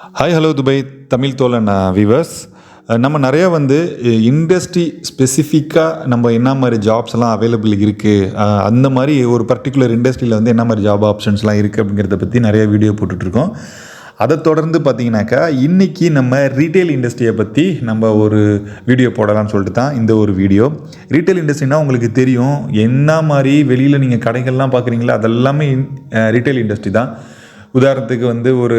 Hi hello Dubai Tamil தோழன் viewers. நம்ம நிறையா இண்டஸ்ட்ரி ஸ்பெசிஃபிக்காக நம்ம என்ன மாதிரி ஜாப்ஸ் எல்லாம் அவைலபிள் இருக்குது, அந்த மாதிரி ஒரு பர்டிகுலர் இண்டஸ்ட்ரியில் என்ன மாதிரி ஜாப் ஆப்ஷன்ஸ்லாம் இருக்குது அப்படிங்கிறத பற்றி நிறைய வீடியோ போட்டுட்ருக்கோம். அதை தொடர்ந்து பார்த்தீங்கன்னாக்கா இன்றைக்கி நம்ம ரீட்டைல் இண்டஸ்ட்ரியை பற்றி நம்ம ஒரு வீடியோ போடலாம்னு சொல்லிட்டு தான் இந்த ஒரு வீடியோ. ரீட்டைல் இண்டஸ்ட்ரினால் உங்களுக்கு தெரியும், என்ன மாதிரி வெளியில் நீங்கள் கடைகள்லாம் பார்க்குறீங்களா அதெல்லாமே ரீட்டைல் இண்டஸ்ட்ரி தான். உதாரணத்துக்கு ஒரு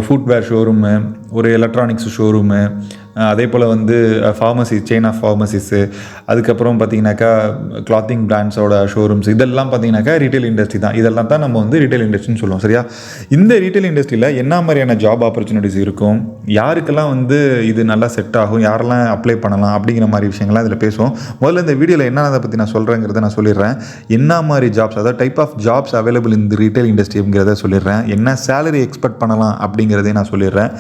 ஃபுட்வேர் ஷோரூமு, ஒரு எலக்ட்ரானிக்ஸ் ஷோரூமு, அதே போல் ஃபார்மசி, செயின் ஆஃப் ஃபார்மசிஸு, அதுக்கப்புறம் பார்த்திங்கனாக்கா கிளாத்திங் பிராண்ட்ஸோட ஷோரூம்ஸ், இதெல்லாம் பார்த்திங்கனாக்கா ரீட்டைல் இண்டஸ்ட்ரி தான். இதெல்லாம் தான் நம்ம ரீட்டைல் இண்டஸ்ட்ரின்னு சொல்லுவோம். சரியா? இந்த ரீட்டைல் இண்டஸ்ட்ரியில் என்ன மாதிரியான ஜாப் ஆப்பர்ச்சுனிட்டிஸ் இருக்கும், யாருக்கெல்லாம் இது நல்லா செட் ஆகும், யாரெல்லாம் அப்ளை பண்ணலாம் அப்படிங்கிற மாதிரி விஷயங்கள்லாம் இதில் பேசுவோம். முதல்ல இந்த வீடியோவில் என்னென்ன பற்றி நான் சொல்கிறேங்கிறத நான் சொல்லிடுறேன். என்ன மாதிரி ஜாப்ஸ், அதாவது டைப் ஆஃப் ஜாப்ஸ் அவைலபிள் இந்த ரீட்டைல் இண்டஸ்ட்ரிங்கிறத சொல்லிடுறேன். என்ன சேலரி எக்ஸ்பெக்ட் பண்ணலாம் அப்படிங்கிறதையும் நான் சொல்லிடுறேன்.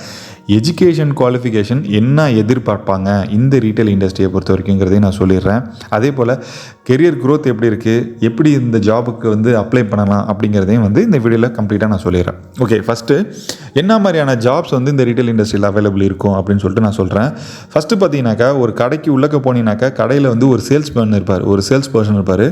எஜுகேஷன் குவாலிஃபிகேஷன் என்ன எதிர்பார்ப்பாங்க இந்த ரீட்டைல் இண்டஸ்ட்ரியை பொறுத்த வரைக்குங்கிறதையும் நான் சொல்லிடுறேன். அதே போல் கெரியர் க்ரோத் எப்படி இருக்குது, எப்படி இந்த ஜாபுக்கு அப்ளை பண்ணலாம் அப்படிங்கிறதையும் இந்த வீடியோவில் கம்ப்ளீட்டாக நான் சொல்லிடுறேன். ஓகே, ஃபஸ்ட்டு என்ன மாதிரியான ஜாப்ஸ் இந்த ரீட்டைல் இண்டஸ்ட்ரியில் அவைலபிள் இருக்கும் அப்படின்னு சொல்லிட்டு நான் சொல்கிறேன். ஃபஸ்ட்டு பார்த்தீங்கன்னாக்கா ஒரு கடைக்கு உள்ளக்க போனீங்கன்னாக்கா கடையில் ஒரு சேல்ஸ் பர்சன் இருப்பார், ஒரு சேல்ஸ் பர்சன் இருப்பார்.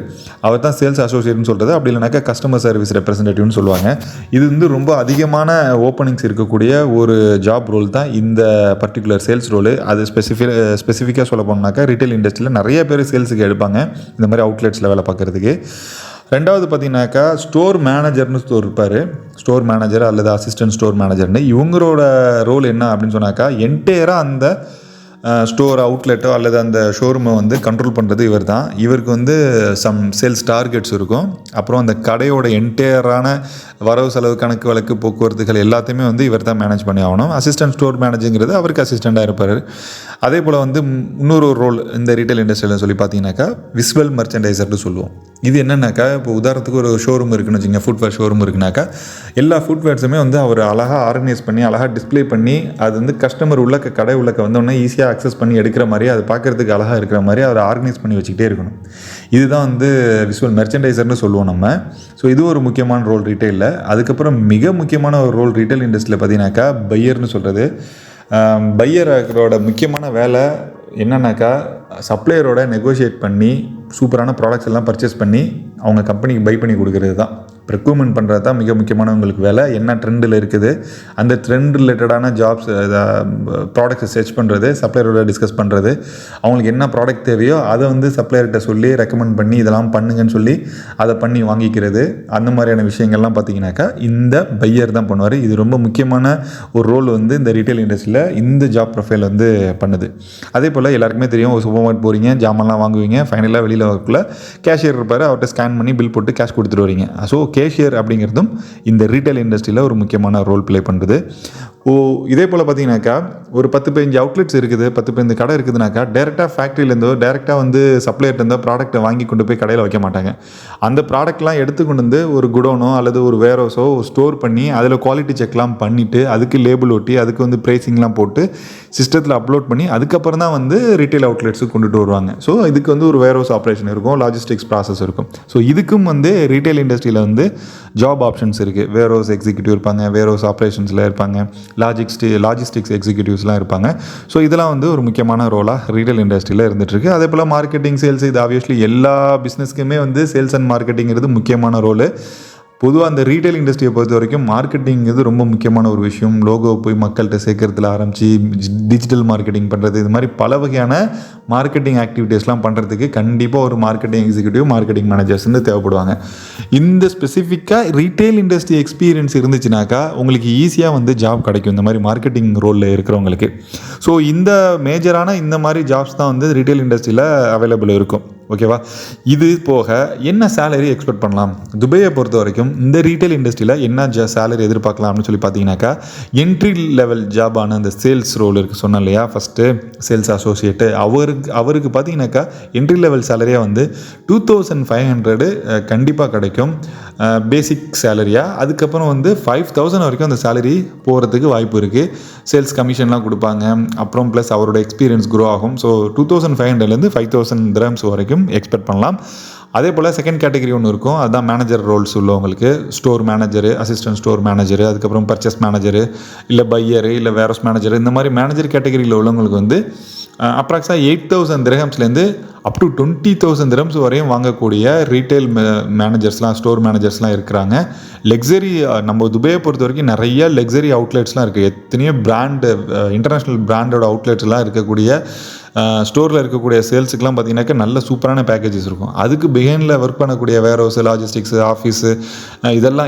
அவர் தான் சேல்ஸ் அசோசியேட்னு சொல்கிறது. அப்படி இல்லைனாக்கா கஸ்டமர் சர்வீஸ் ரெப்ரசன்டேட்டிவ்னு சொல்லுவாங்க. இது ரொம்ப அதிகமான ஓப்பனிங்ஸ் இருக்கக்கூடிய ஒரு ஜாப் ரோல் தான் இந்த பர்டிகுலர் சேல்ஸ் ரோலு. அது ஸ்பெசிஃபிக்காக சொல்ல போனாக்கா ரீட்டைல் இண்டஸ்ட்ரியில் நிறைய பேர் சேல்ஸுக்கு எடுப்பாங்க இந்த மாதிரி அவுட்லெட்ஸில் வேலை பார்க்குறதுக்கு. ரெண்டாவது பார்த்தீங்கன்னாக்கா ஸ்டோர் மேனேஜர்னு இருப்பார். ஸ்டோர் மேனேஜர் அல்லது அசிஸ்டன்ட் ஸ்டோர் மேனேஜர்னு இவங்களோட ரோல் என்ன அப்படின்னு சொன்னாக்கா என்டையராக அந்த ஸ்டோர் அவுட்லெட்டோ அல்லது அந்த ஷோரூமை கண்ட்ரோல் பண்ணுறது இவர் தான். இவருக்கு சம் சேல்ஸ் டார்கெட்ஸ் இருக்கும். அப்புறம் அந்த கடையோட என்டையரான வரவு செலவு கணக்கு வழக்கு போக்குவரத்துகள் எல்லாத்தையுமே இவர் தான் மேனேஜ் பண்ணி ஆகணும். அசிஸ்டன்ட் ஸ்டோர் மேனேஜருங்கிறது அவருக்கு அசிஸ்டண்ட்டாக இருப்பார். அதே போல் இன்னொரு ரோல் இந்த ரீட்டைல் இண்டஸ்ட்ரியில் சொல்லி பார்த்தீங்கன்னாக்கா விசுவல் மர்ச்சன்டைசர்னு சொல்லுவோம். இது என்னென்னாக்கா இப்போ உதாரணத்துக்கு ஒரு ஷோரூம் இருக்குன்னு வச்சுங்க, ஃபுட்வேர் ஷோரூம் இருக்குனாக்கா எல்லா ஃபுட்வேர்ஸுமே அவர் அழகாக ஆர்கனைஸ் பண்ணி அழகாக டிஸ்பிளே பண்ணி அது கஸ்டமர் உள்ளக்க கடை உள்ளக்க வந்தோடனே ஈஸியாக அக்சஸ் பண்ணி எடுக்கிற மாதிரி, அது பார்க்குறதுக்கு அழகாக இருக்கிற மாதிரி அவர் ஆர்கனைஸ் பண்ணி வச்சுக்கிட்டே இருக்கணும். இதுதான் விசுவல் மெர்ச்சன்டைசர்னு சொல்லுவோம் நம்ம. ஸோ இது ஒரு முக்கியமான ரோல் ரீட்டைலில். அதுக்கப்புறம் மிக முக்கியமான ஒரு ரோல் ரீட்டைல் இண்டஸ்ட்ரியில் பார்த்தீங்கன்னாக்கா பையர்னு சொல்கிறது. பையரோட முக்கியமான வேலை என்னன்னாக்கா சப்ளையரோட நெகோஷியேட் பண்ணி சூப்பரான ப்ராடக்ட்ஸ் எல்லாம் பர்ச்சேஸ் பண்ணி அவங்க கம்பெனிக்கு பை பண்ணி கொடுக்கறது தான். ரெக்ரூட்மெண்ட் பண்ணுறது தான் மிக முக்கியமான உங்களுக்கு வேலை. என்ன ட்ரெண்டில் இருக்குது அந்த ட்ரெண்ட் ரிலேட்டடான ஜாப்ஸ், ப்ராடக்ட்ஸை சர்ச் பண்ணுறது, சப்ளையரோட டிஸ்கஸ் பண்ணுறது, அவங்களுக்கு என்ன ப்ராடக்ட் தேவையோ அதை சப்ளையர்கிட்ட சொல்லி ரெக்கமெண்ட் பண்ணி இதெல்லாம் பண்ணுங்கன்னு சொல்லி அதை பண்ணி வாங்கிக்கிறது. அந்த மாதிரியான விஷயங்கள்லாம் பார்த்தீங்கன்னாக்கா இந்த பையர் தான் பண்ணுவார். இது ரொம்ப முக்கியமான ஒரு ரோல் இந்த ரீட்டைல் இண்டஸ்ட்ரியில் இந்த ஜாப் ப்ரொஃபைல் பண்ணுது. அதே போல் எல்லாருக்குமே தெரியும், ஒரு சூப்பர் மார்க்கெட் போகிறீங்க, ஜாமான்லாம் வாங்குவீங்க, ஃபைனலாக வெளியில் வரக்குள்ள கேஷியர் இருப்பார், அவர்கிட்ட ஸ்கேன் பண்ணி பில் போட்டு கேஷ் கொடுத்துட்டு வரீங்க. ஸோ கேஷியர் அப்படிங்கிறதும் இந்த ரீட்டைல் இண்டஸ்ட்ரியில் ஒரு முக்கியமான ரோல் ப்ளே பண்ணுறது. இதே போல் பார்த்தீங்கன்னாக்கா ஒரு 10-15 அவுட்லெட்ஸ் இருக்குது, 10-15 கடை இருக்குதுனாக்கா டேரெக்டாக ஃபேக்ட்ரியிலேருந்தோ டேரெக்டாக சப்ளையர்லேருந்தோ ப்ராடக்ட்டை வாங்கி கொண்டு போய் கடையில் வைக்க மாட்டாங்க. அந்த ப்ராடக்ட்லாம் எடுத்து கொண்டு ஒரு குடோனோ அல்லது ஒரு வேர்ஹவுஸோ ஸ்டோர் பண்ணி அதில் குவாலிட்டி செக்லாம் பண்ணிவிட்டு அதுக்கு லேபிள் ஒட்டி அதுக்கு ப்ரைஸிங்லாம் போட்டு சிஸ்டத்தில் அப்லோட் பண்ணி அதுக்கப்புறம் தான் ரீட்டைல் அவுட்லெட்ஸுக்கு கொண்டுட்டு வருவாங்க. ஸோ இதுக்கு ஒரு வேர்ஹவுஸ் ஆப்ரேஷன் இருக்கும், லாஜிஸ்டிக்ஸ் ப்ராசஸ் இருக்கும். ஸோ இதுக்கும் ரீட்டைல் இண்டஸ்ட்ரியில் ஜாப் ஆப்ஷன்ஸ் இருக்குது. வேர்ஹவுஸ் எக்ஸிக்யூட்டிவ் இருப்பாங்க, வேர்ஹவுஸ் ஆப்ரேஷன்ஸில் இருப்பாங்க, லாஜிஸ்டிக்ஸ் எக்ஸிக்யூட்டிவ்ஸ்லாம் இருப்பாங்க. ஸோ இதெல்லாம் ஒரு முக்கியமான ரோலாக ரீட்டைல் இண்டஸ்ட்ரியில் இருந்துகிட்ருக்கு. அதே போல் மார்க்கெட்டிங், சேல்ஸ், இது ஆப்வியஸ்லி எல்லா பிஸ்னஸ்க்குமே சேல்ஸ் அண்ட் மார்க்கெட்டிங்கிறது முக்கியமான ரோலு. பொதுவாக அந்த ரீட்டைல் இண்டஸ்ட்ரியை பொறுத்த வரைக்கும் மார்க்கெட்டிங்கிறது ரொம்ப முக்கியமான ஒரு விஷயம். லோகோ போய் மக்கள்கிட்ட சேர்க்கறதுல ஆரம்பித்து டிஜிட்டல் மார்க்கெட்டிங் பண்ணுறது, இது மாதிரி பல வகையான மார்க்கெட்டிங் ஆக்டிவிட்டீஸ்லாம் பண்ணுறதுக்கு கண்டிப்பாக ஒரு மார்க்கெட்டிங் எக்ஸிக்யூட்டிவ், மார்க்கெட்டிங் மேனேஜர்ஸ்ன்னு தேவைப்படுவாங்க. இந்த ஸ்பெசிஃபிக்காக ரீட்டைல் இண்டஸ்ட்ரி எக்ஸ்பீரியன்ஸ் இருந்துச்சுனாக்கா உங்களுக்கு ஈஸியாக ஜாப் கிடைக்கும் இந்த மாதிரி மார்க்கெட்டிங் ரோலில் இருக்கிறவங்களுக்கு. ஸோ இந்த மேஜரான இந்த மாதிரி ஜாப்ஸ் தான் ரீட்டைல் இண்டஸ்ட்ரியில் அவைலபிள் இருக்கும். ஓகேவா? இது போக என்ன சேலரி எக்ஸ்பெக்ட் பண்ணலாம் துபாயை பொறுத்த வரைக்கும், இந்த ரீட்டைல் இண்டஸ்ட்ரியில் என்ன சேலரி எதிர்பார்க்கலாம் அப்படின்னு சொல்லி பார்த்தீங்கன்னாக்கா என்ட்ரி லெவல் ஜாபான அந்த சேல்ஸ் ரோல் இருக்குது சொன்னேன் இல்லையா, ஃபஸ்ட்டு சேல்ஸ் அசோசியேட்டு, அவருக்கு பார்த்தீங்கன்னாக்கா என்ட்ரி லெவல் சேலரியாக 2500 கண்டிப்பாக கிடைக்கும் பேசிக் சேலரியாக. அதுக்கப்புறம் 5000 வரைக்கும் அந்த சேலரி போகிறதுக்கு வாய்ப்பு இருக்குது. சேல்ஸ் கமிஷன்லாம் கொடுப்பாங்க. அப்புறம் ப்ளஸ் அவரோட எக்ஸ்பீரியன்ஸ் க்ரோ ஆகும். ஸோ 2500லேருந்து 5000 dirhams வரைக்கும் எக்ஸ்பெக்ட் பண்ணலாம். அதே போல் செகண்ட் கேட்டகரி ஒன்று இருக்கும், அதுதான் மேனேஜர் ரோல்ஸ் உள்ளவங்களுக்கு. Store manager, assistant store manager, அதுக்கப்புறம் பர்ச்சேஸ் மேனேஜரு, இல்லை பையரு, இல்லை வேர்ஹவுஸ் மேனேஜரு, இந்த மாதிரி மேனேஜர் கேட்டகரியில் உள்ளவங்களுக்கு வந்து அப்ராக்ஸாக 8,000 திரஹம்ஸ்லேருந்து அப் டு 20,000 திரம்ஸ் வரையும் வாங்கக்கூடிய ரீட்டைல் மேனேஜர்ஸ்லாம், ஸ்டோர் மேனேஜர்ஸ்லாம் இருக்கிறாங்க. லக்ஸரி, நம்ம துபாயை பொறுத்த வரைக்கும் நிறைய லக்ஸரி அவுட்லெட்ஸ்லாம் இருக்குது. எத்தனையோ பிராண்டு, இன்டர்நேஷ்னல் பிராண்டோட அவுட்லெட்ஸ்லாம் இருக்கக்கூடிய ஸ்டோரில் இருக்கக்கூடிய சேல்ஸுக்கெலாம் பார்த்தீங்கன்னாக்கா நல்ல சூப்பரான பேக்கேஜஸ் இருக்கும். அதுக்கு பிஹைண்டில் ஒர்க் பண்ணக்கூடிய வேர்ஹவுஸு, லாஜிஸ்டிக்ஸு, ஆஃபீஸு,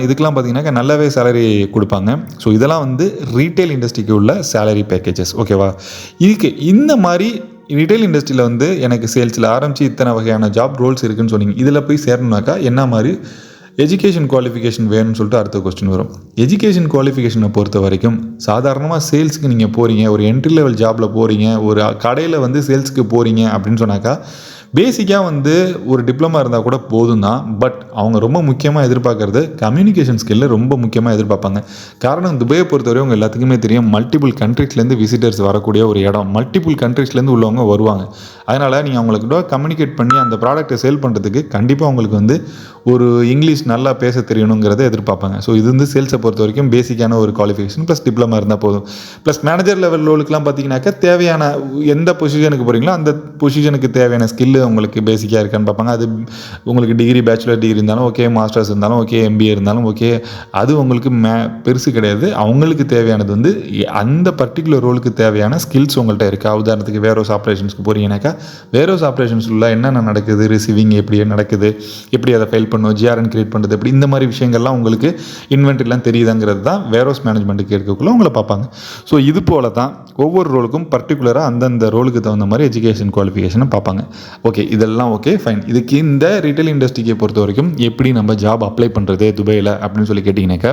இதுக்கெலாம் பார்த்தீங்கன்னாக்கா நல்லாவே சேலரி கொடுப்பாங்க. ஸோ இதெல்லாம் வந்து ரீட்டைல் இண்டஸ்ட்ரிக்கு உள்ள சேலரி பேக்கேஜஸ். ஓகேவா? இதுக்கு இந்த மாதிரி ரீட்டைல் இண்டஸ்ட்ரியில் வந்து எனக்கு சேல்ஸில் ஆரம்பித்து இத்தனை வகையான ஜாப் ரோல்ஸ் இருக்குதுன்னு சொன்னீங்க. இதில் போய் சேரணுனாக்கா என்ன மாதிரி எஜுகேஷன் குவாலிஃபிகேஷன் வேணும்னு சொல்லிட்டு அடுத்த கொஸ்டின் வரும். எஜுகேஷன் குவாலிஃபிகேஷனை பொறுத்த வரைக்கும் சாதாரணமாக சேல்ஸுக்கு நீங்கள் போகிறீங்க, ஒரு என்ட்ரி லெவல் ஜாபில் போகிறீங்க, ஒரு கடையில் வந்து சேல்ஸுக்கு போகிறீங்க அப்படின்னு சொன்னாக்கா பேசிக்காக வந்து ஒரு டிப்ளமா இருந்தால் கூட போதும் தான். பட் அவங்க ரொம்ப முக்கியமாக எதிர்பார்க்குறது கம்யூனிகேஷன் ஸ்கில்லை ரொம்ப முக்கியமாக எதிர்பார்ப்பாங்க. காரணம், துபாயை பொறுத்தவரை அவங்க எல்லாத்துக்குமே தெரியும், மல்டிபிள் கண்ட்ரீஸ்லேருந்து விசிட்டர்ஸ் வரக்கூடிய ஒரு இடம், மல்டிபிள் கண்ட்ரீஸ்லேருந்து உள்ளவங்க வருவாங்க. அதனால் நீங்கள் அவங்களுக்கு கம்யூனிகேட் பண்ணி அந்த ப்ராடக்ட்டை சேல் பண்ணுறதுக்கு கண்டிப்பாக அவங்களுக்கு வந்து ஒரு இங்கிலீஷ் நல்லா பேச தெரியணுங்கிறத எதிர்பார்ப்பாங்க. ஸோ இது வந்து சேல்ஸை பொறுத்த வரைக்கும் பேசிக்கான ஒரு குவாலிஃபிகேஷன் ப்ளஸ் டிப்ளமா இருந்தால் போதும். ப்ளஸ் மேனேஜர் லெவல் ரோலுக்குலாம் பார்த்தீங்கன்னாக்கா தேவையான எந்த பொசிஷனுக்கு போகிறீங்களோ அந்த பொசிஷனுக்கு தேவையான ஸ்கில்லு உங்களுக்கு பேசிக்காக இருக்கான்னு பார்ப்பாங்க. அது உங்களுக்கு டிகிரி, பேச்சுலர் டிகிரி இருந்தாலும் ஓகே, மாஸ்டர்ஸ் இருந்தாலும் ஓகே, எம்பிஏ இருந்தாலும் ஓகே, அது உங்களுக்கு பெருசு கிடையாது. அவங்களுக்கு தேவையானது வந்து அந்த பர்டிகுலர் ரோலுக்கு தேவையான ஸ்கில்ஸ் உங்கள்கிட்ட இருக்கா. உதாரணத்துக்கு வேர்ஹவுஸ் ஆப்ரேஷன்ஸ்க்கு போகிறீங்கன்னாக்கா வேர்ஹவுஸ் ஆப்ரேஷன்ஸில் என்னென்ன நடக்குது, ரிசீவிங் எப்படி நடக்குது, எப்படி அதை ஃபைல் பண்ணும், ஜிஆர்என் கிரியேட் பண்ணுறது எப்படி, இந்த மாதிரி விஷயங்கள்லாம் உங்களுக்கு இன்வென்ட்ரிலாம் தெரியுதாங்கிறது தான் வேர்ஹவுஸ் மேனேஜ்மெண்ட்டுக்கு எடுக்கக்குள்ள உங்களை பார்ப்பாங்க. ஸோ இது போல தான் ஒவ்வொரு ரோலுக்கும் பர்டிகுலராக அந்தந்த ரோலுக்கு தகுந்த மாதிரி எஜுகேஷன் குவாலிஃபிகேஷனை பார்ப்பாங்க. ஓகே, இதெல்லாம் ஓகே ஃபைன். இதுக்கு இந்த ரீட்டைல் இண்டஸ்ட்ரியை பொறுத்த வரைக்கும் எப்படி நம்ம ஜாப் அப்ளை பண்ணுறது துபாயில் அப்படின்னு சொல்லி கேட்டிங்கனாக்கா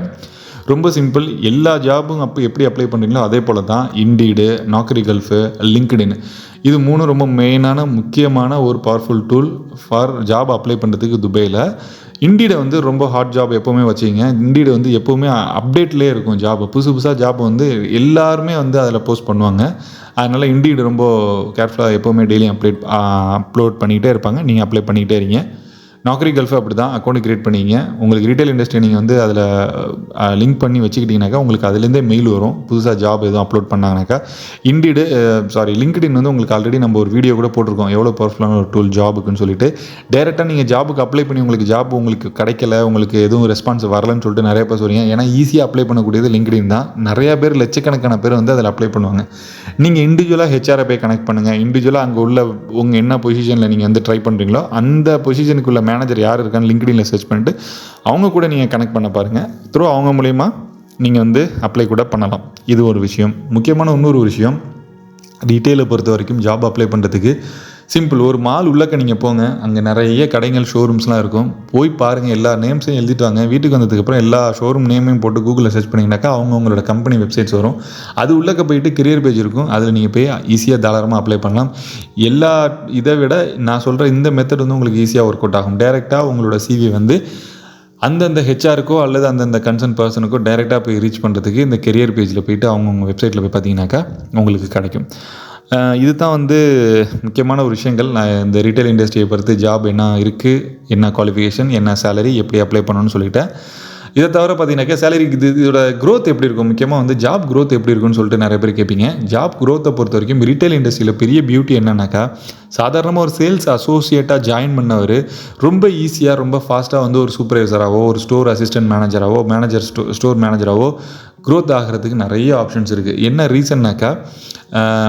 ரொம்ப சிம்பிள். எல்லா ஜாபும் எப்படி அப்ளை பண்ணுறீங்களோ அதே போல் தான் இண்டீடு, நாக்ரி கல்ஃபு, லிங்க்டின், இது மூணும் ரொம்ப மெயினான முக்கியமான ஒரு powerful tool for job apply பண்ணுறதுக்கு துபாயில். இண்டீடை வந்து ரொம்ப ஹாட் ஜாப் எப்போவுமே வச்சுக்கிங்க. இண்டீடு வந்து எப்போவுமே அப்டேட்லேயே இருக்கும். ஜாப் புதுசாக ஜாப் வந்து எல்லாருமே வந்து அதில் போஸ்ட் பண்ணுவாங்க. அதனால் இண்டீடு ரொம்ப கேர்ஃபுல்லாக எப்போவுமே டெய்லியும் அப்லோட் பண்ணிகிட்டே இருப்பாங்க. நீங்கள் அப்ளை பண்ணிக்கிட்டே இருங்க. நாக்ரி கல்ஃபு அப்படி தான் அக்கௌண்ட் க்ரியேட் பண்ணிக்கிங்க. உங்களுக்கு ரீட்டைல் இண்டஸ்ட்ரி நீங்கள் வந்து அதில் லிங்க் பண்ணி வச்சுக்கிட்டிங்கனாக்கா உங்களுக்கு அதுலேருந்தே மெயில் வரும் புதுசாக ஜாப் எதுவும் அப்லோட் பண்ணாங்கனாக்கா. லிங்க்டின் வந்து உங்களுக்கு ஆல்ரெடி நம்ம ஒரு வீடியோ கூட போட்டிருக்கோம், எவ்வளோ பவர்ஃபுல்லான ஒரு டூல் ஜாபுக்குன்னு சொல்லிட்டு. டேரெக்டாக நீங்கள் ஜாபுக்கு அப்ளை பண்ணி உங்களுக்கு கிடைக்கல, உங்களுக்கு எதுவும் ரெஸ்பான்ஸ் வரலன்னு சொல்லிட்டு நிறைய பேர் சொல்றீங்க. ஏன்னா ஈஸியாக அப்ளை பண்ணக்கூடியது லிங்க்டின் தான். நிறையா பேர், லட்சக்கணக்கான பேர் வந்து அதில் அப்ளை பண்ணுவாங்க. நீங்கள் இண்டிவிஜுவலாக ஹெச்ஆரை போய் கனெக்ட் பண்ணுங்கள். இண்டிவிஜுவலாக அங்கே உள்ள உங்கள் என்ன பொசிஷனில் நீங்கள் வந்து ட்ரை பண்ணுறீங்களோ அந்த பொசிஷனுக்குள்ள மேனேஜர் யார் இருக்கான்னு லிங்க்டின்ல சர்ச் பண்ணிட்டு அவங்க கூட நீங்கள் கனெக்ட் பண்ண பாருங்கள். த்ரூ அவங்க மூலயமா நீங்கள் வந்து அப்ளை கூட பண்ணலாம். இது ஒரு விஷயம். முக்கியமான இன்னொரு விஷயம், ரீட்டெயிலை பொறுத்த வரைக்கும் ஜாப் அப்ளை பண்ணுறதுக்கு சிம்பிள். ஒரு மால் உள்ளக்க நீங்கள் போங்க, அங்கே நிறைய கடைகள், ஷோரூம்ஸ்லாம் இருக்கும். போய் பாருங்கள், எல்லா நேம்ஸையும் எழுதிட்டு வாங்க. வீட்டுக்கு வந்ததுக்கப்புறம் எல்லா ஷோரூம் நேமையும் போட்டு கூகுளில் சர்ச் பண்ணிங்கனாக்கா அவங்களோட கம்பெனி வெப்சைட்ஸ் வரும். அது உள்ளக்க போயிட்டு கெரியர் பேஜ் இருக்கும். அதில் நீங்கள் போய் ஈஸியாக தாராளமாக அப்ளை பண்ணலாம். இதை விட நான் சொல்கிற இந்த மெத்தட் வந்து உங்களுக்கு ஈஸியாக ஒர்க் அவுட் ஆகும். டைரெக்டாக உங்களோட சிவி வந்து அந்தந்த ஹெச்ஆருக்கோ அல்லது அந்தந்த கன்சர்ன் பர்சனுக்கோ டைரெக்டாக போய் ரீச் பண்ணுறதுக்கு இந்த கெரியர் பேஜில் போய்ட்டு அவங்கவுங்க வெப்சைட்டில் போய் பார்த்தீங்கன்னாக்கா உங்களுக்கு கிடைக்கும். இது தான் வந்து முக்கியமான ஒரு விஷயங்கள். நான் இந்த ரீட்டைல் இண்டஸ்ட்ரியை பொறுத்து ஜாப் என்ன இருக்குது, என்ன குவாலிஃபிகேஷன், என்ன சேலரி, எப்படி அப்ளை பண்ணணும்னு சொல்லிட்டேன். இதை தவிர பார்த்தீங்கன்னாக்கா சேலரி இதோட க்ரோத் எப்படி இருக்கும், முக்கியமாக வந்து ஜாப் க்ரோத் எப்படி இருக்குன்னு சொல்லிட்டு நிறைய பேர் கேட்பீங்க. ஜாப் க்ரோத்தை பொறுத்த வரைக்கும் ரீட்டைல் இண்டஸ்ட்ரியில் பெரிய பியூட்டி என்னன்னாக்கா, சாதாரணமாக ஒரு சேல்ஸ் அசோசியேட்டாக ஜாயின் பண்ணவர் ரொம்ப ஈஸியாக ரொம்ப ஃபாஸ்ட்டாக வந்து ஒரு சூப்பர்வைசராகவோ, ஒரு ஸ்டோர் அசிஸ்டன்ட் மேனேஜராகவோ, ஸ்டோர் மேனேஜராகவோ க்ரோத் ஆகிறதுக்கு நிறைய ஆப்ஷன்ஸ் இருக்குது. என்ன ரீசன்னாக்கா,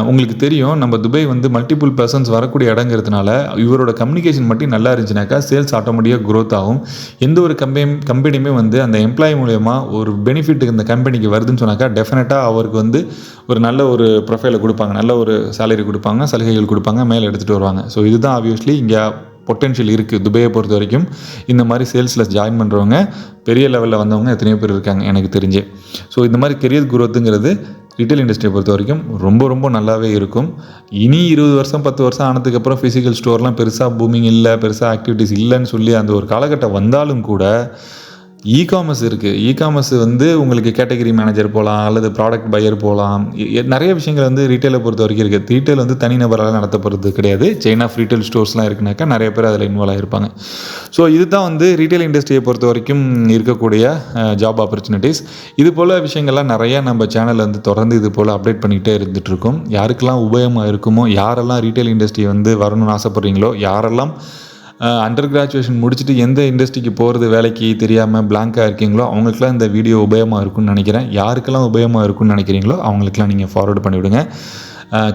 உங்களுக்கு தெரியும், நம்ம துபாய் வந்து மல்டிபிள் பர்சன்ஸ் வரக்கூடிய இடங்கிறதுனால இவரோட கம்யூனிகேஷன் மட்டும் நல்லா இருந்துச்சுனாக்கா சேல்ஸ் ஆட்டோமேட்டிக்காக க்ரோத் ஆகும். எந்த ஒரு கம்பெனியுமே வந்து அந்த எம்ப்ளாயி மூலயமா ஒரு பெனிஃபிட் இந்த கம்பெனிக்கு வருதுன்னு சொன்னாக்கா டெஃபினட்டாக அவருக்கு வந்து ஒரு நல்ல ஒரு ப்ரொஃபைலை கொடுப்பாங்க, நல்ல ஒரு சேலரி கொடுப்பாங்க, சலுகைகள் கொடுப்பாங்க, மேலே எடுத்துகிட்டு வருவாங்க. ஸோ இதுதான் ஆப்வியஸ்லி இங்கே பொட்டென்ஷியல் இருக்குது. துபாயை பொறுத்த வரைக்கும் இந்த மாதிரி சேல்ஸில் ஜாயின் பண்ணுறவங்க பெரிய லெவலில் வந்தவங்க எத்தனையோ பேர் இருக்காங்க எனக்கு தெரிஞ்சு. ஸோ இந்த மாதிரி கெரியர் குரோத்துங்கிறது ரீட்டைல் இண்டஸ்ட்ரியை பொறுத்த வரைக்கும் ரொம்ப ரொம்ப நல்லாவே இருக்கும். இனி 20 வருஷம் 10 வருஷம் ஆனதுக்கப்புறம் ஃபிசிக்கல் ஸ்டோர்லாம் பெருசாக பூமிங் இல்லை, பெருசாக ஆக்டிவிட்டீஸ் இல்லைன்னு சொல்லி அந்த ஒரு காலகட்டம் வந்தாலும் கூட இகாமர்ஸ் இருக்குது. இகாமர்ஸ் வந்து உங்களுக்கு கேட்டகரி மேனேஜர் போகலாம், அல்லது ப்ராடக்ட் பையர் போகலாம். நிறைய விஷயங்கள் வந்து ரீட்டெயிலை பொறுத்த வரைக்கும் இருக்குது. ரீட்டெயில் வந்து தனிநபரால் நடத்தப்படுறது கிடையாது. செயின் ஆஃப் ரீட்டெயில் ஸ்டோர்ஸ்லாம் இருக்குனாக்கா நிறைய பேர் அதில் இன்வால்வ் ஆகிருப்பாங்க. ஸோ இதுதான் வந்து ரீட்டெயில் இண்டஸ்ட்ரியை பொறுத்த வரைக்கும் இருக்கக்கூடிய ஜாப் ஆப்பர்ச்சுனிட்டிஸ். இது போல் விஷயங்கள்லாம் நிறையா நம்ம சேனலில் வந்து தொடர்ந்து இது போல் அப்டேட் பண்ணிக்கிட்டே இருந்துகிட்ருக்கோம். யாருக்கெல்லாம் உபயோகமாக இருக்குமோ, யாரெல்லாம் ரீட்டெயில் இண்டஸ்ட்ரி வந்து வரணும்னு ஆசைப்பட்றீங்களோ, யாரெல்லாம் அண்டர் கிராஜுவேஷன் முடிச்சுட்டு எந்த இண்டஸ்ட்ரிக்கு போகிறது வேலைக்கு தெரியாமல் பிளாங்காக இருக்கீங்களோ, அவங்களுக்குலாம் இந்த வீடியோ உபயோகமாக இருக்கும்னு நினைக்கிறேன். யாருக்கெல்லாம் உபயோகமாக இருக்கும்னு நினைக்கிறீங்களோ அவங்களுக்குலாம் நீங்கள் ஃபார்வர்டு பண்ணிவிடுங்க.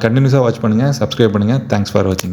கண்டினியூஸாக வாட்ச் பண்ணுங்கள், சப்ஸ்கிரைப் பண்ணுங்கள். தேங்க்ஸ் ஃபார் வாட்சிங்.